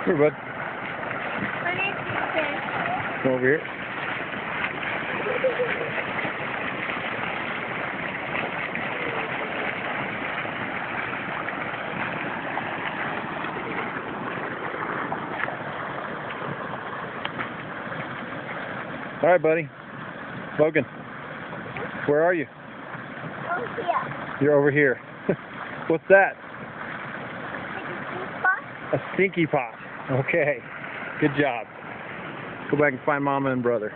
Here, bud. Come over here. All right, buddy. Logan, where are you? Over here. You're over here. What's that? Stinky pot? A stinky pot. Okay. Good job. Go back and find Mama and brother.